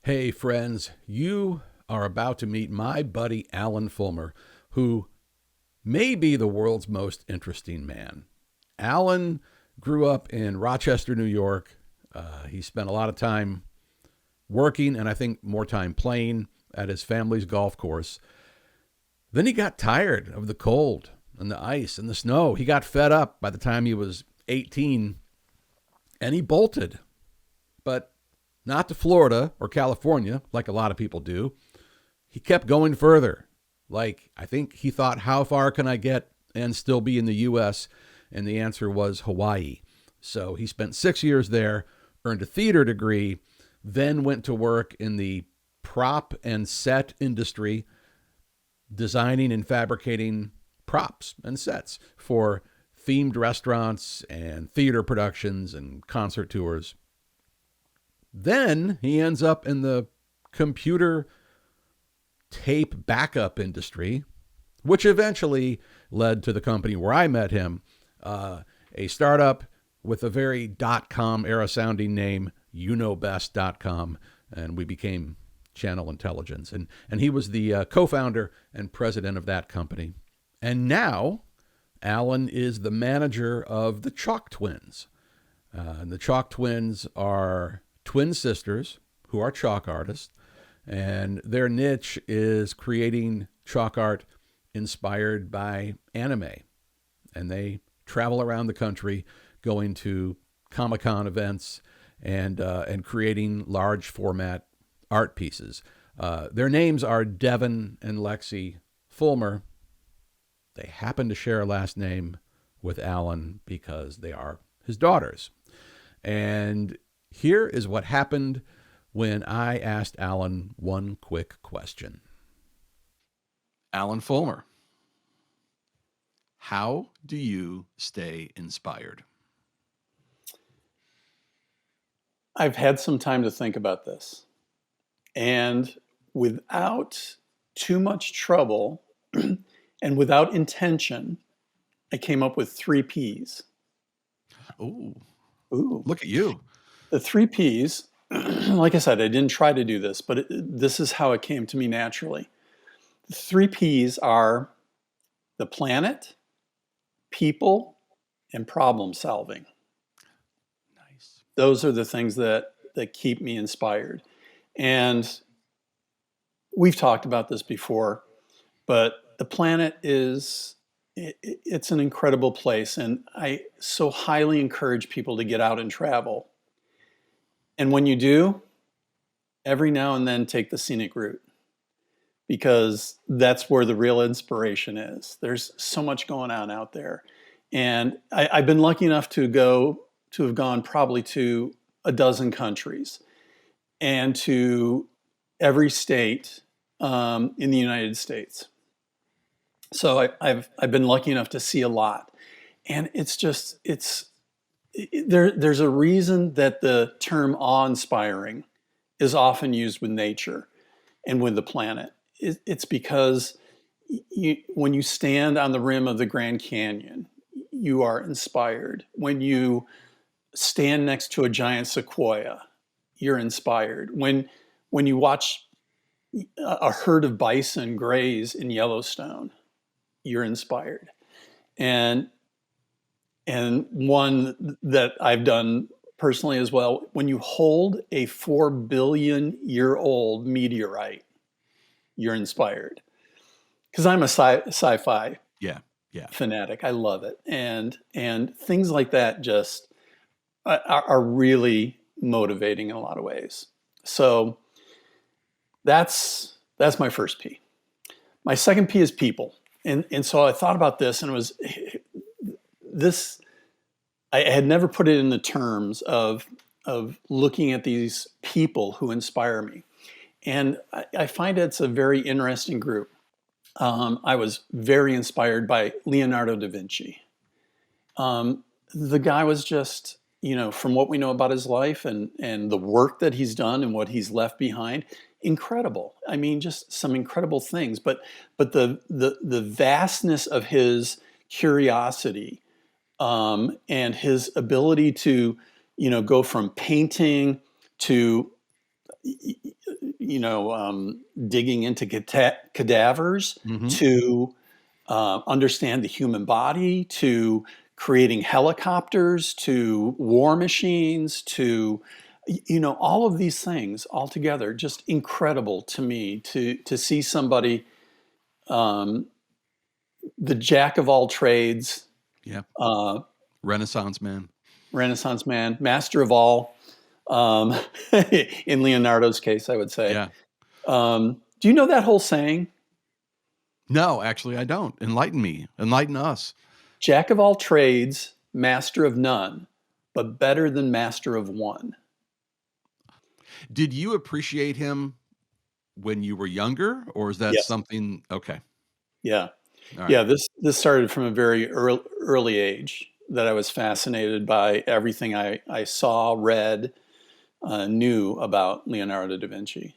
Hey, friends, you are about to meet my buddy Alan Fulmer, who may be the world's most interesting man. Alan grew up in Rochester, New York. He spent a lot of time working and I think more time playing at his family's golf course. Then he got tired of the cold and the ice and the snow. He got fed up by the time he was 18 and he bolted. But not to Florida or California, like a lot of people do. He kept going further. Like, I think he thought, how far can I get and still be in the U.S.? And the answer was Hawaii. So he spent 6 years there, earned a theater degree, then went to work in the prop and set industry, designing and fabricating props and sets for themed restaurants and theater productions and concert tours. Then he ends up in the computer tape backup industry, which eventually led to the company where I met him, a startup with a very .com era sounding name, youknowbest.com, and we became Channel Intelligence. And he was the co-founder and president of that company. And now Alan is the manager of the Chalk Twins. And the Chalk Twins are twin sisters who are chalk artists, and their niche is creating chalk art inspired by anime. And they travel around the country going to Comic-Con events and creating large format art pieces. Their names are Devin and Lexi Fulmer. They happen to share a last name with Alan because they are his daughters. And here is what happened when I asked Alan one quick question. Alan Fulmer, how do you stay inspired? I've had some time to think about this. And without too much trouble and without intention, I came up with 3 Ps. Ooh, Ooh. Look at you. The 3 Ps, like I said, I didn't try to do this, but this is how it came to me naturally. The 3 Ps are the planet, people, and problem solving. Nice. Those are the things that keep me inspired. And we've talked about this before, but the planet it's an incredible place. And I so highly encourage people to get out and travel. And when you do, every now and then take the scenic route, because that's where the real inspiration is. There's so much going on out there. And I've been lucky enough to have gone probably to a dozen countries and to every state in the United States. So I've been lucky enough to see a lot. And there's a reason that the term awe-inspiring is often used with nature and with the planet. It's because when you stand on the rim of the Grand Canyon, you are inspired. When you stand next to a giant sequoia, you're inspired. When you watch a herd of bison graze in Yellowstone, you're inspired. And one that I've done personally as well, when you hold a 4 billion year old meteorite, you're inspired. Because I'm a sci-fi fanatic. I love it. And things like that just are really motivating in a lot of ways. So that's my first P. My second P is people. And so I thought about this, and it was this. I had never put it in the terms of looking at these people who inspire me. And I find it's a very interesting group. I was very inspired by Leonardo da Vinci. The guy was just, from what we know about his life and the work that he's done and what he's left behind, incredible. I mean, just some incredible things. But the vastness of his curiosity and his ability to, go from painting to digging into cadavers Mm-hmm. to understand the human body, to creating helicopters, to war machines, to all of these things all together. Just incredible to me to see somebody, um, the jack of all trades, Yeah. uh, Renaissance man. Renaissance man, master of all. Um, in Leonardo's case, I would say. Yeah. Do you know that whole saying? No, actually, I don't. Enlighten me. Enlighten us. Jack of all trades, master of none, but better than master of one. Did you appreciate him when you were younger, or is that Yes. something? Okay. Yeah. All right. Yeah. This started from a very early age that I was fascinated by everything I saw, read, knew about Leonardo da Vinci.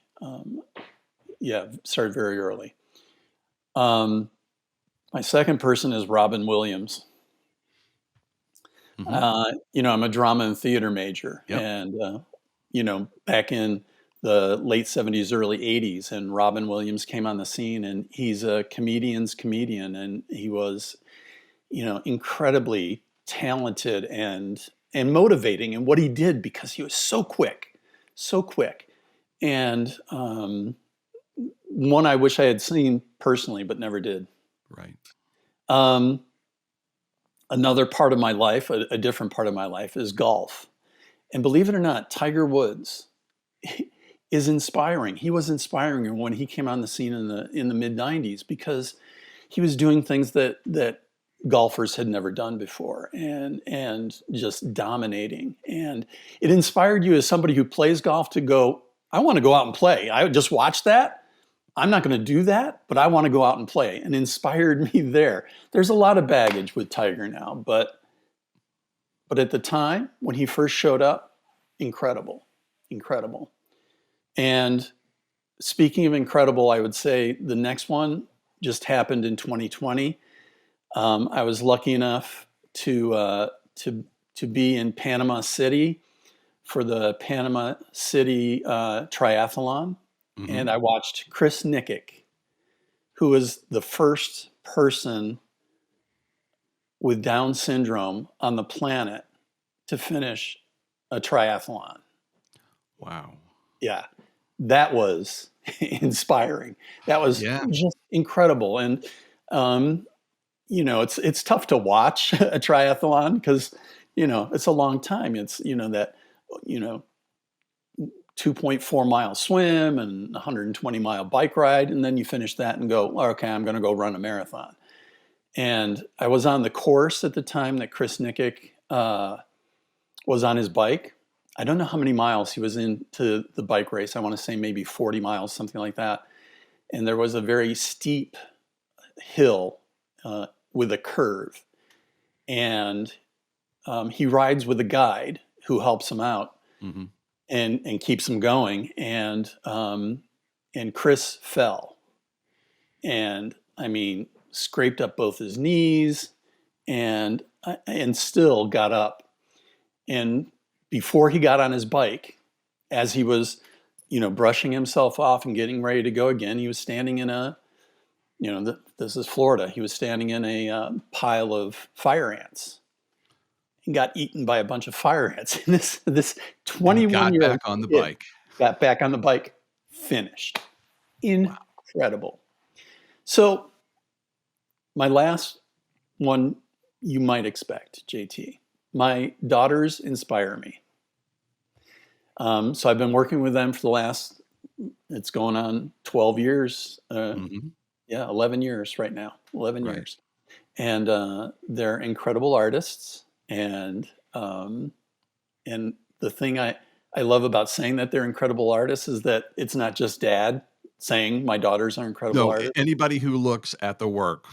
Yeah, started very early. Um, my second person is Robin Williams. Mm-hmm. I'm a drama and theater major, Yep. and back in the late '70s, early '80s, and Robin Williams came on the scene, and he's a comedian's comedian, and he was, incredibly talented and motivating in what he did because he was so quick, and one I wish I had seen personally, but never did. Right. Um, Another part of my life, a different part of my life, is golf. And believe it or not, Tiger Woods is inspiring. He was inspiring when he came on the scene in the mid '90s because he was doing things that golfers had never done before, and just dominating. And it inspired you as somebody who plays golf to go, I want to go out and play. I just watched that. I'm not going to do that, but I want to go out and play, and inspired me there. There's a lot of baggage with Tiger now, but at the time when he first showed up, incredible, incredible. And speaking of incredible, I would say the next one just happened in 2020. I was lucky enough to be in Panama City for the Panama City Triathlon, Mm-hmm. and I watched Chris Nickick, who was the first person with Down syndrome on the planet to finish a triathlon. Wow. Yeah, that was inspiring. That was Yeah. just incredible. And um, it's tough to watch a triathlon because it's a long time. It's that you know 2.4 mile swim and 120-mile bike ride, and then you finish that and go, okay, I'm going to go run a marathon. And I was on the course at the time that Chris Nickick was on his bike. I don't know how many miles he was into the bike race. I want to say maybe 40 miles, something like that. And there was a very steep hill with a curve. And he rides with a guide who helps him out Mm-hmm. and keeps him going. And Chris fell. And I mean, scraped up both his knees and still got up. And before he got on his bike, as he was, brushing himself off and getting ready to go again, he was standing in this is Florida. He was standing in a pile of fire ants. He got eaten by a bunch of fire ants. And this And 21 got year old back on the kid bike. got back on the bike, finished. Wow. Incredible. So my last one you might expect, JT. My daughters inspire me. So I've been working with them for the last, it's going on 12 years. Mm-hmm. Yeah, 11 years right now, 11 Right. years. And they're incredible artists. And the thing I love about saying that they're incredible artists is that it's not just dad saying my daughters are incredible No, artists. anybody who looks at the work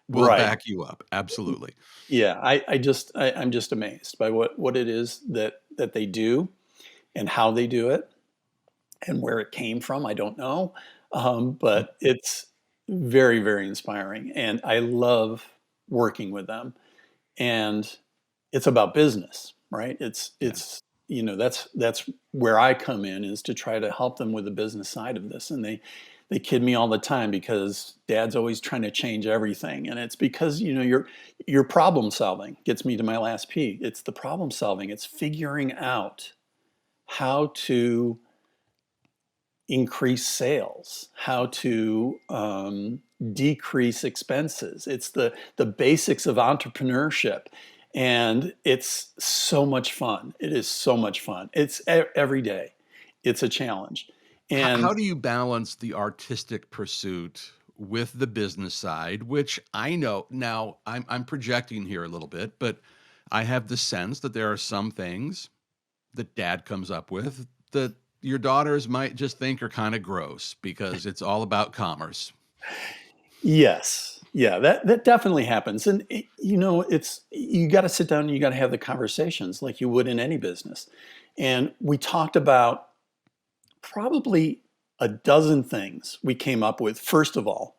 will Right. back you up. Absolutely. Yeah. I'm just amazed by what it is that they do and how they do it and where it came from. I don't know. But it's very, very inspiring. And I love working with them. And it's about business, right? It's Yeah. it's that's where I come in, is to try to help them with the business side of this. And they kid me all the time because dad's always trying to change everything. And it's because, your problem solving gets me to my last P. It's the problem solving. It's figuring out how to increase sales, how to decrease expenses. It's the basics of entrepreneurship. And it's so much fun. It is so much fun. It's every day. It's a challenge. How And do you balance the artistic pursuit with the business side, which I know now I'm projecting here a little bit, but I have the sense that there are some things that dad comes up with that your daughters might just think are kind of gross because it's all about commerce. yes, yeah, that definitely happens. And it's, you got to sit down and you got to have the conversations like you would in any business. And we talked about probably a dozen things we came up with. First of all,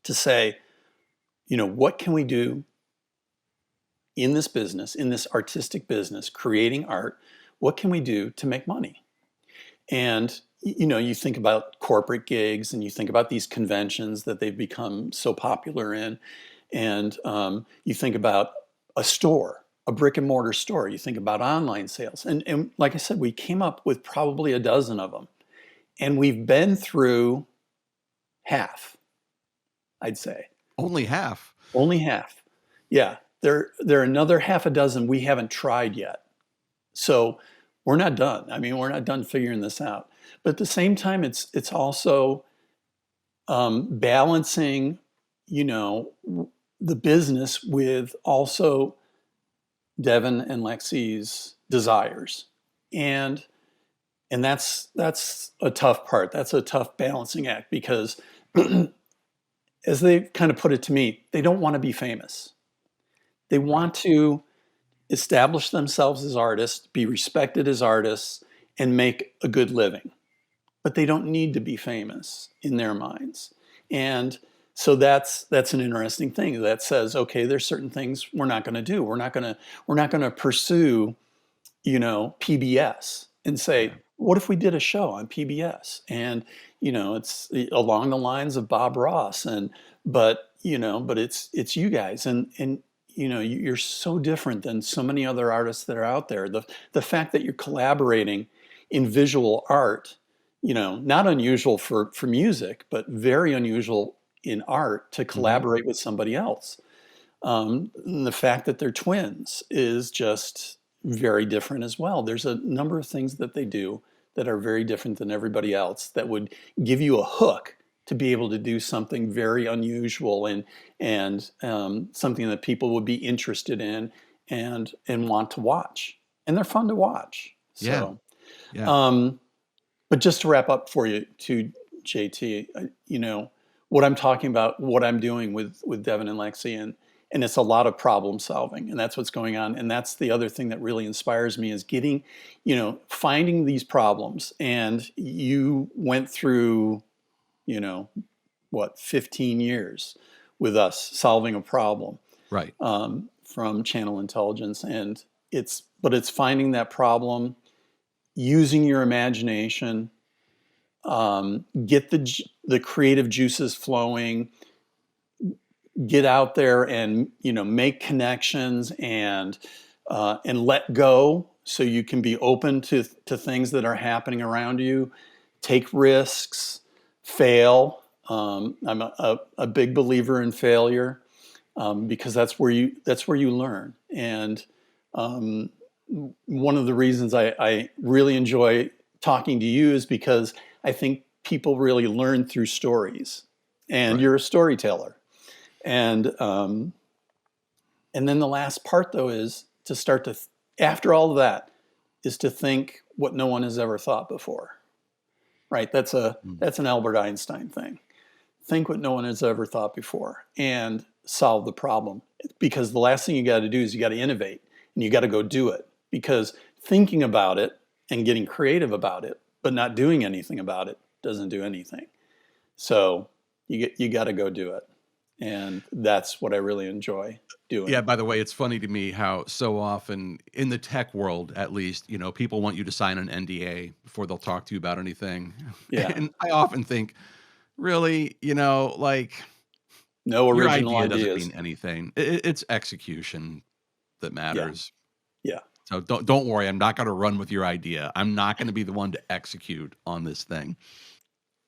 to say, what can we do in this business, in this artistic business, creating art? What can we do to make money? And you think about corporate gigs, and you think about these conventions that they've become so popular in, and you think about a store, a brick and mortar store. You think about online sales, and like I said, we came up with probably a dozen of them, and we've been through half, I'd say. Only half. Only half. Yeah, there are another half a dozen we haven't tried yet. So we're not done. I mean, we're not done figuring this out. But at the same time, it's also balancing, the business with also Devin and Lexi's desires, and that's a tough part. That's a tough balancing act because, as they kind of put it to me, they don't want to be famous. They Right. want to establish themselves as artists, be respected as artists, and make a good living. But they don't need to be famous in their minds. And so that's an interesting thing that says, okay, there's certain things we're not going to do. We're not going to pursue, PBS and say, Yeah. what if we did a show on PBS? And it's along the lines of Bob Ross, but it's you guys, and you're so different than so many other artists that are out there. The fact that you're collaborating in visual art, not unusual for music, but very unusual in art to Hmm. collaborate with somebody else. And the fact that they're twins is just very different as well. There's a number of things that they do that are very different than everybody else that would give you a hook to be able to do something very unusual, and something that people would be interested in and want to watch. And they're fun to watch. Yeah. So, Yeah. um, but just to wrap up for you, to JT, what I'm talking about, what I'm doing with Devin and Lexi, and it's a lot of problem solving, and that's what's going on. And that's the other thing that really inspires me, is getting, finding these problems. And you went through, you know, what, 15 years with us solving a problem, Right. from channel intelligence, and it's finding that problem, using your imagination, get the creative juices flowing, get out there and make connections, and let go, so you can be open to things that are happening around you. Take risks, fail. I'm a big believer in failure, because that's where you learn. And um, one of the reasons I really enjoy talking to you is because I think people really learn through stories, and Right. you're a storyteller. And um, and then the last part, though, is to start to, after all of that, is to think what no one has ever thought before. Right? Mm. That's an Albert Einstein thing. Think what no one has ever thought before and solve the problem. Because the last thing you got to do is you got to innovate, and you got to go do it. Because thinking about it and getting creative about it, but not doing anything about it, doesn't do anything. So you got to go do it. And that's what I really enjoy Yeah, doing. by the way, it's funny to me how so often in the tech world, at least, people want you to sign an NDA before they'll talk to you about anything. Yeah. And I often think, really, like No your original idea doesn't ideas. mean anything. It's execution that Yeah. matters. Yeah. So don't worry, I'm not going to run with your idea. I'm not going to be the one to execute on this thing.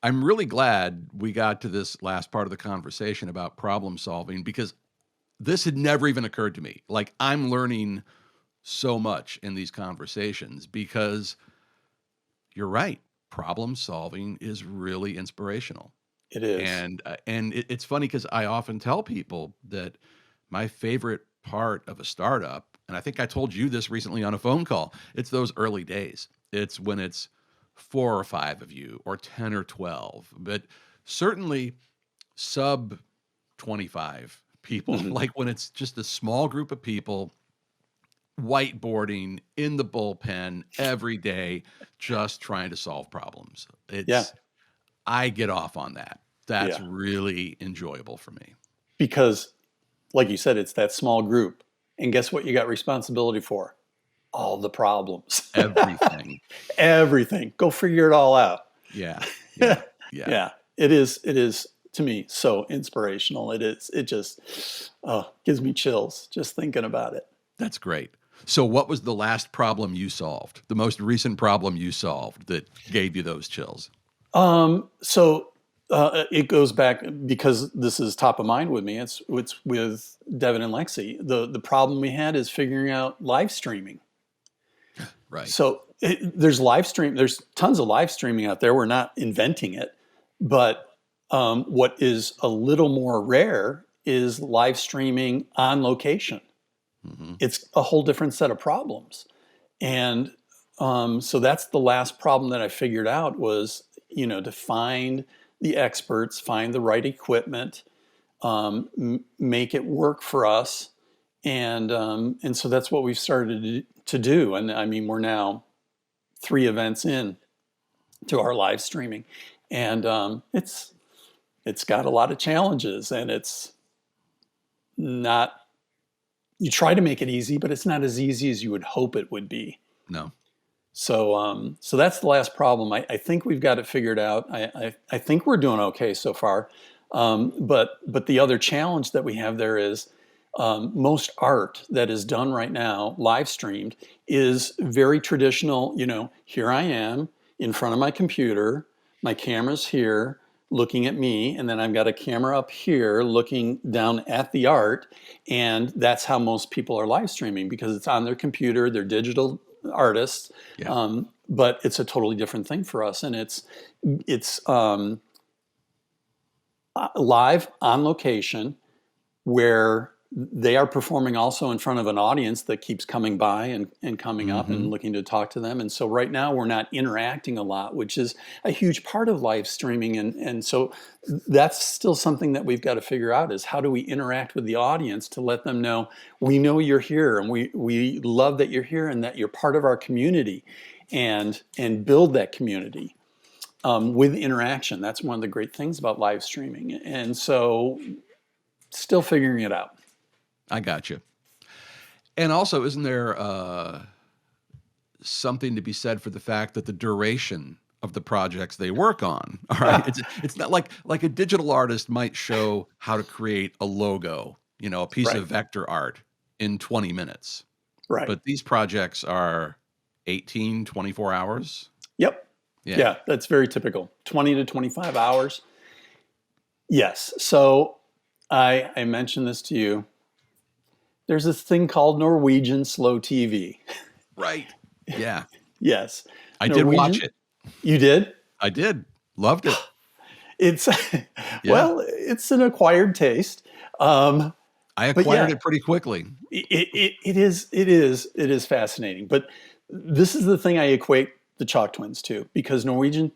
I'm really glad we got to this last part of the conversation about problem solving because this had never even occurred to me. Like I'm learning so much in these conversations because you're right. Problem solving is really inspirational. It is. And it's funny because I often tell people that my favorite part of a startup, and I think I told you this recently on a phone call, it's those early days. It's when it's 4 or 5 of you, or 10 or 12, but certainly sub 25 people, Hmm. like when it's just a small group of people whiteboarding in the bullpen every day, just trying to solve problems. Yeah. I get off on that. That's Yeah. really enjoyable for me. Because, like you said, it's that small group. And guess what you got responsibility for? All the problems. Everything. Everything. Go figure it all out. Yeah. Yeah. Yeah. Yeah. It is to me so inspirational. It just gives me chills just thinking about it. That's great. So what was the last problem you solved? The most recent problem you solved that gave you those chills? So it goes back because this is top of mind with me. It's with Devin and Lexi. The problem we had is figuring out live streaming. Right. So there's live stream. There's tons of live streaming out there. We're not inventing it, but what is a little more rare is live streaming on location. Hmm. It's a whole different set of problems, and so that's the last problem that I figured out was to find the experts, find the right equipment, make it work for us, and so that's what we've started to do. And I mean, we're now 3 events in to our live streaming, and it's got a lot of challenges, and it's not. You try to make it easy, but it's not as easy as you would hope it would be. No. So that's the last problem. I think we've got it figured out. I think we're doing okay so far. But the other challenge that we have there is most art that is done right now, live streamed, is very traditional. Here I am in front of my computer, my camera's here looking at me, and then I've got a camera up here looking down at the art, and that's how most people are live streaming because it's on their computer, they're digital artists, Yeah. but it's a totally different thing for us, and it's live on location where they are performing also in front of an audience that keeps coming by and coming up and Hmm. looking to talk to them. And so right now we're not interacting a lot, which is a huge part of live streaming. And so that's still something that we've got to figure out is how do we interact with the audience to let them know we know you're here and we love that you're here and that you're part of our community and build that community with interaction. That's one of the great things about live streaming. And so still figuring it out. I got you. And also, isn't there something to be said for the fact that the duration of the projects they work on, all right, it's not like a digital artist might show how to create a logo, a piece Right. of vector art in 20 minutes. Right. But these projects are 18, 24 hours. Yep. Yeah. Yeah, that's very typical. 20 to 25 hours. Yes. So I mentioned this to you. There's this thing called Norwegian slow TV. Right. Yeah. Yes. I did watch it. You did? I did. Loved it. It's Yeah. well, it's an acquired taste. I acquired yeah. it pretty quickly. It is fascinating. But this is the thing I equate the Chalk Twins to, because Norwegian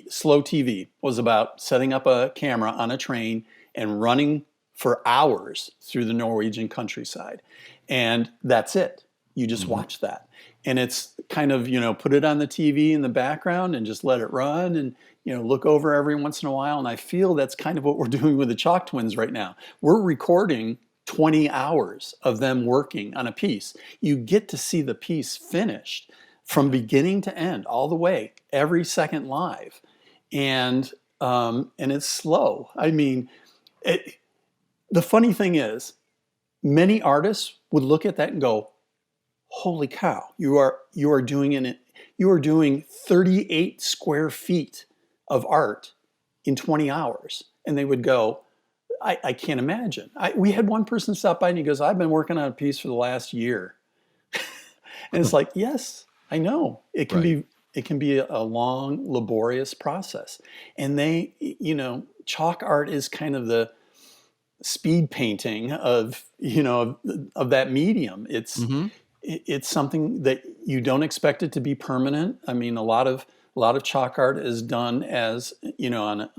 slow TV was about setting up a camera on a train and running for hours through the Norwegian countryside. And that's it. You just watch that. and it's kind of, put it on the TV in the background and just let it run and, look over every once in a while. And I feel that's kind of what we're doing with the Chalk Twins right now. We're recording 20 hours of them working on a piece. You get to see the piece finished from beginning to end, all the way, every second live. And it's slow. I mean, the funny thing is, many artists would look at that and go, holy cow, you are doing 38 square feet of art in 20 hours. And they would go, I can't imagine. We had one person stop by and he goes, I've been working on a piece for the last year. And it's like, yes, I know. It can be a long, laborious process. And chalk art is kind of the speed painting of that medium. It's something that you don't expect it to be permanent. I mean, a lot of chalk art is done as, on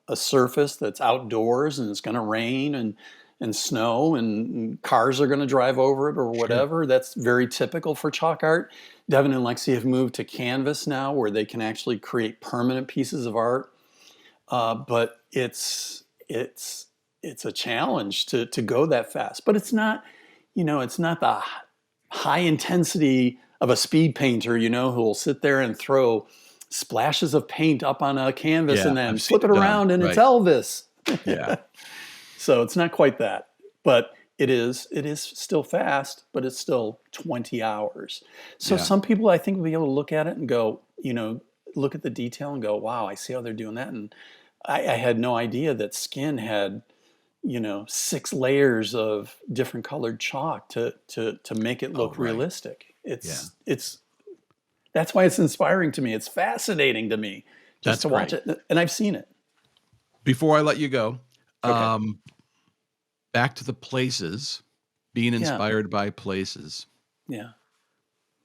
a surface that's outdoors and it's going to rain and snow and cars are going to drive over it or whatever. Sure. That's very typical for chalk art. Devin and Lexi have moved to canvas now where they can actually create permanent pieces of art. But it's a challenge to go that fast. But it's not, it's not the high intensity of a speed painter, who will sit there and throw splashes of paint up on a canvas and then flip it around and it's Elvis. Yeah. So it's not quite that, but it is still fast, but it's still 20 hours. So some people I think will be able to look at it and go, look at the detail and go, wow, I see how they're doing that. And I had no idea that skin had, 6 layers of different colored chalk to make it look realistic. It's that's why it's inspiring to me. It's fascinating to me just to watch it. And I've seen it. Before I let you go, back to the places, being inspired by places. Yeah.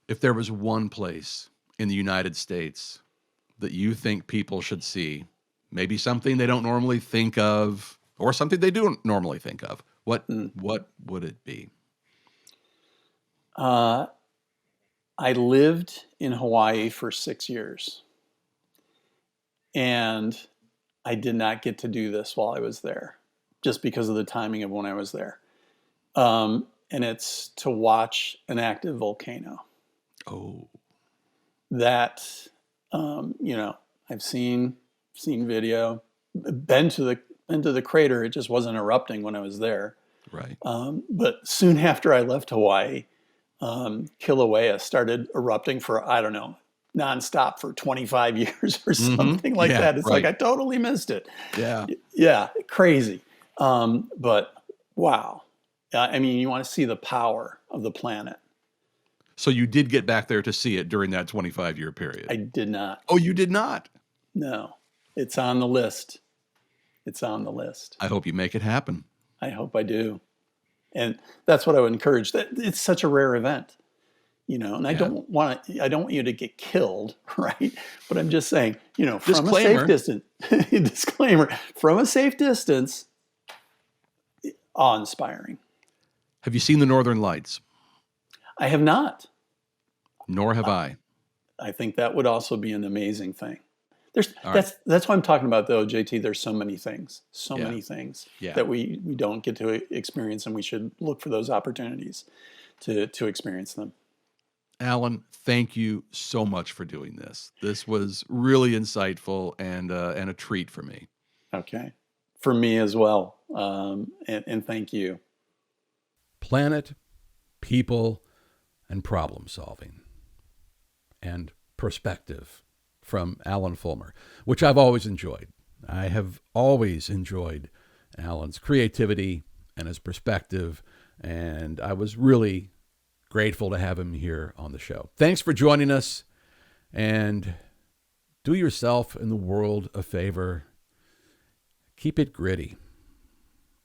If there was one place in the United States that you think people should see, maybe something they don't normally think of, or something they do normally think of, what would it be? I lived in Hawaii for 6 years, and I did not get to do this while I was there, just because of the timing of when I was there. And it's to watch an active volcano. Oh, that I've seen video, been to the crater. It just wasn't erupting when I was there. Right. But soon after I left Hawaii, Kilauea started erupting for, I don't know, nonstop for 25 years or something like that. It's like I totally missed it. Yeah. Yeah, crazy. But wow. I mean, you want to see the power of the planet. So you did get back there to see it during that 25-year period? I did not. Oh, you did not? No. It's on the list. It's on the list. I hope you make it happen. I hope I do. And that's what I would encourage. That it's such a rare event, and I don't want you to get killed, right? But I'm just saying, from a safe distance, disclaimer, from a safe distance, awe-inspiring. Have you seen the Northern Lights? I have not. Nor have I. I think that would also be an amazing thing. That's what I'm talking about, though, JT. There's so many things that we don't get to experience, and we should look for those opportunities to experience them. Alan, thank you so much for doing this. This was really insightful and a treat for me. Okay, for me as well. And thank you. Planet, people, and problem solving, and perspective from Alan Fulmer, which I've always enjoyed. I have always enjoyed Alan's creativity and his perspective, and I was really grateful to have him here on the show. Thanks for joining us, and do yourself and the world a favor. Keep it gritty.